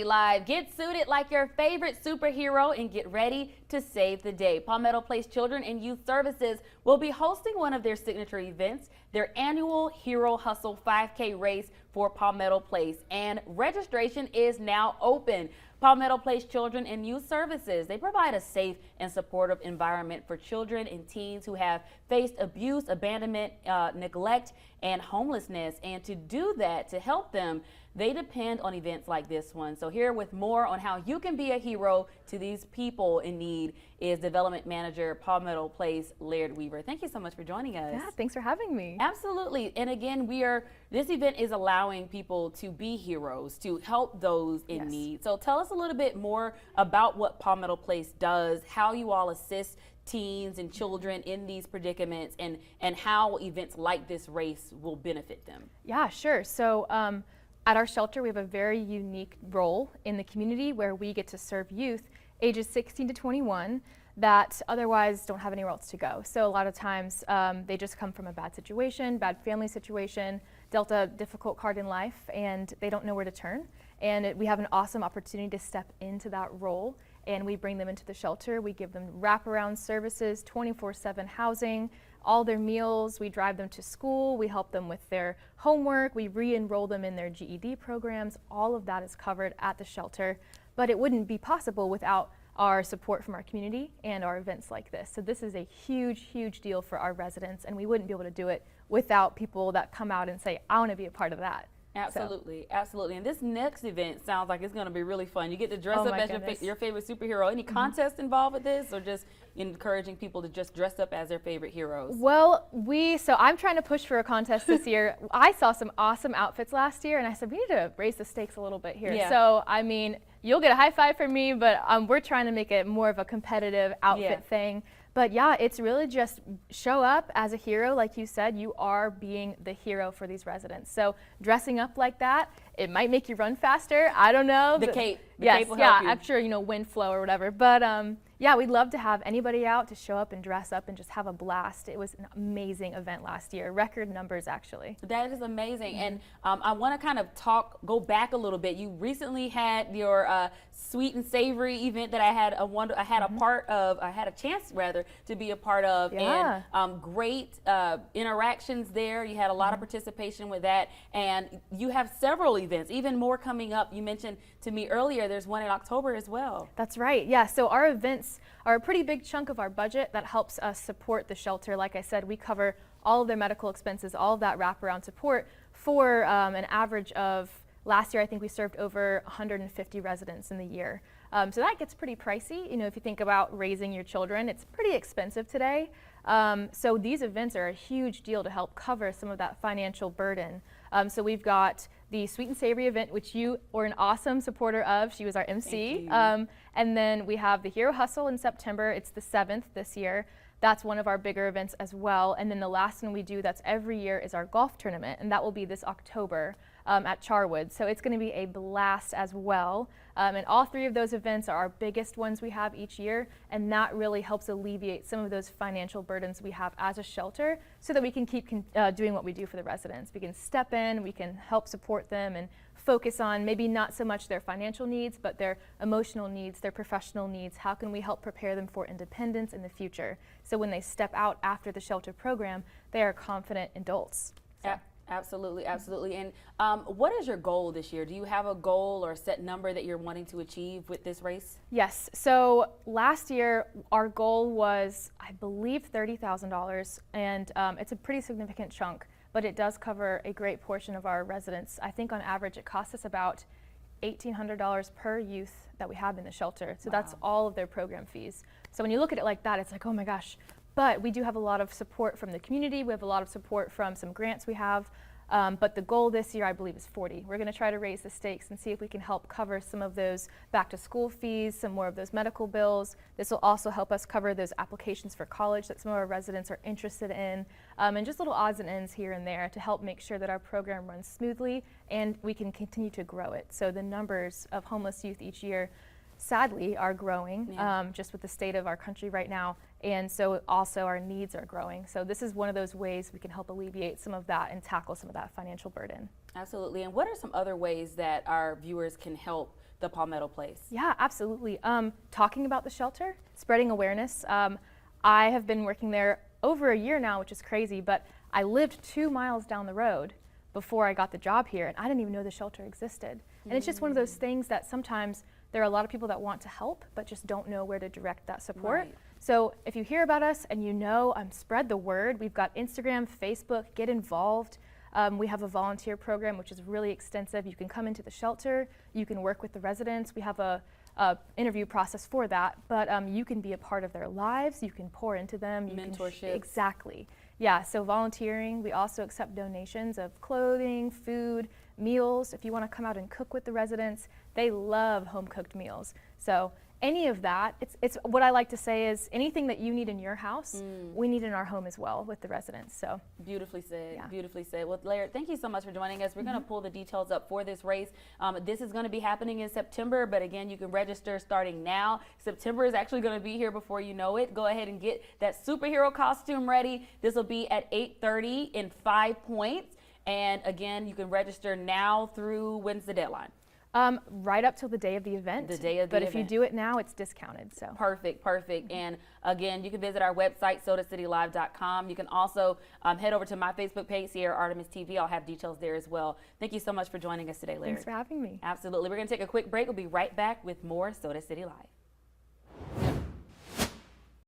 Live. Get suited like your favorite superhero and get ready to save the day. Palmetto Place Children and Youth Services will be hosting one of their signature events, their annual Hero Hustle 5K race for Palmetto Place, and registration is now open. Palmetto Place Children and Youth Services, they provide a safe and supportive environment for children and teens who have faced abuse, abandonment, neglect, and homelessness. And to do that, to help them, they depend on events like this one. So here with more on how you can be a hero to these people in need is Development Manager, Palmetto Place, Laird Weaver. Thank you so much for joining us. Yeah, thanks for having me. Absolutely. And again, this event is allowing people to be heroes, to help those in need. So tell us a little bit more about what Palmetto Place does, how you all assist teens and children in these predicaments, and how events like this race will benefit them. Yeah, sure. So at our shelter, we have a very unique role in the community where we get to serve youth ages 16 to 21 that otherwise don't have anywhere else to go. So a lot of times they just come from a bad situation, bad family situation, dealt a difficult card in life, and they don't know where to turn. And we have an awesome opportunity to step into that role, and we bring them into the shelter. We give them wraparound services, 24/7 housing, all their meals. We drive them to school. We help them with their homework. We re-enroll them in their GED programs. All of that is covered at the shelter, but it wouldn't be possible without our support from our community and our events like this. So this is a huge, huge deal for our residents, and we wouldn't be able to do it without people that come out and say, I want to be a part of that. Absolutely, absolutely. And this next event sounds like it's going to be really fun. You get to dress up as your favorite superhero. Any contest involved with this, or just encouraging people to just dress up as their favorite heroes? Well, so I'm trying to push for a contest this year. I saw some awesome outfits last year, and I said, we need to raise the stakes a little bit here. Yeah. So, I mean, you'll get a high five from me, but we're trying to make it more of a competitive outfit thing. But yeah, it's really just show up as a hero. Like you said, you are being the hero for these residents. So dressing up like that, it might make you run faster. I don't know. The cape. Yes, cape will help you. I'm sure, wind flow or whatever. But yeah, we'd love to have anybody out to show up and dress up and just have a blast. It was an amazing event last year. Record numbers, actually. That is amazing. And I want to kind of go back a little bit. You recently had your sweet and savory event that I had a chance to be a part of. Yeah. And great interactions there. You had a lot of participation with that. And you have several events, even more coming up. You mentioned to me earlier there's one in October as well. That's right. Yeah. So our events are a pretty big chunk of our budget that helps us support the shelter. Like I said, we cover all of their medical expenses, all of that wraparound support for an average of, last year I think we served over 150 residents in the year. So that gets pretty pricey. If you think about raising your children, it's pretty expensive today. So these events are a huge deal to help cover some of that financial burden. So we've got the Sweet and Savory event, which you were an awesome supporter of. She was our MC. And then we have the Hero Hustle in September. It's the 7th this year. That's one of our bigger events as well. And then the last one we do that's every year is our golf tournament, and that will be this October at Charwood. So it's going to be a blast as well. And all three of those events are our biggest ones we have each year, and that really helps alleviate some of those financial burdens we have as a shelter so that we can keep doing what we do for the residents. We can step in, we can help support them and focus on maybe not so much their financial needs, but their emotional needs, their professional needs. How can we help prepare them for independence in the future? So when they step out after the shelter program, they are confident adults. So. Absolutely, absolutely. And what is your goal this year? Do you have a goal or a set number that you're wanting to achieve with this race? Yes. So last year, our goal was, I believe, $30,000, and it's a pretty significant chunk, but it does cover a great portion of our residents. I think on average, it costs us about $1,800 per youth that we have in the shelter. So that's all of their program fees. So when you look at it like that, it's like, oh my gosh. But we do have a lot of support from the community. We have a lot of support from some grants we have. But the goal this year, I believe, is 40. We're going to try to raise the stakes and see if we can help cover some of those back to school fees, some more of those medical bills. This will also help us cover those applications for college that some of our residents are interested in, and just little odds and ends here and there to help make sure that our program runs smoothly and we can continue to grow it. So the numbers of homeless youth each year, sadly, are growing, just with the state of our country right now. And so also our needs are growing. So this is one of those ways we can help alleviate some of that and tackle some of that financial burden. Absolutely. And what are some other ways that our viewers can help the Palmetto Place? Yeah, absolutely. Talking about the shelter, spreading awareness. I have been working there over a year now, which is crazy, but I lived 2 miles down the road before I got the job here, and I didn't even know the shelter existed. And it's just one of those things that sometimes there are a lot of people that want to help, but just don't know where to direct that support. Right. So if you hear about us and you know, spread the word. We've got Instagram, Facebook, get involved. We have a volunteer program, which is really extensive. You can come into the shelter, you can work with the residents. We have a interview process for that, but you can be a part of their lives. You can pour into them. Mentorship. Exactly. Yeah, so volunteering. We also accept donations of clothing, food, meals. If you want to come out and cook with the residents, they love home cooked meals. So any of that, it's what I like to say is anything that you need in your house, we need in our home as well with the residents. So beautifully said. Yeah. Beautifully said. Well, Laird, thank you so much for joining us. We're going to pull the details up for this race. This is going to be happening in September, but again, you can register starting now. September is actually going to be here before you know it. Go ahead and get that superhero costume ready. This will be at 8:30 in 5 points. And again, you can register now through, when's the deadline? Right up till the day of the event. The day of the but event. if you do it now, it's discounted. So Perfect. And again, you can visit our website, SodaCityLive.com. You can also head over to my Facebook page, Sierra Artemis TV. I'll have details there as well. Thank you so much for joining us today, Larry. Thanks for having me. Absolutely. We're going to take a quick break. We'll be right back with more Soda City Live.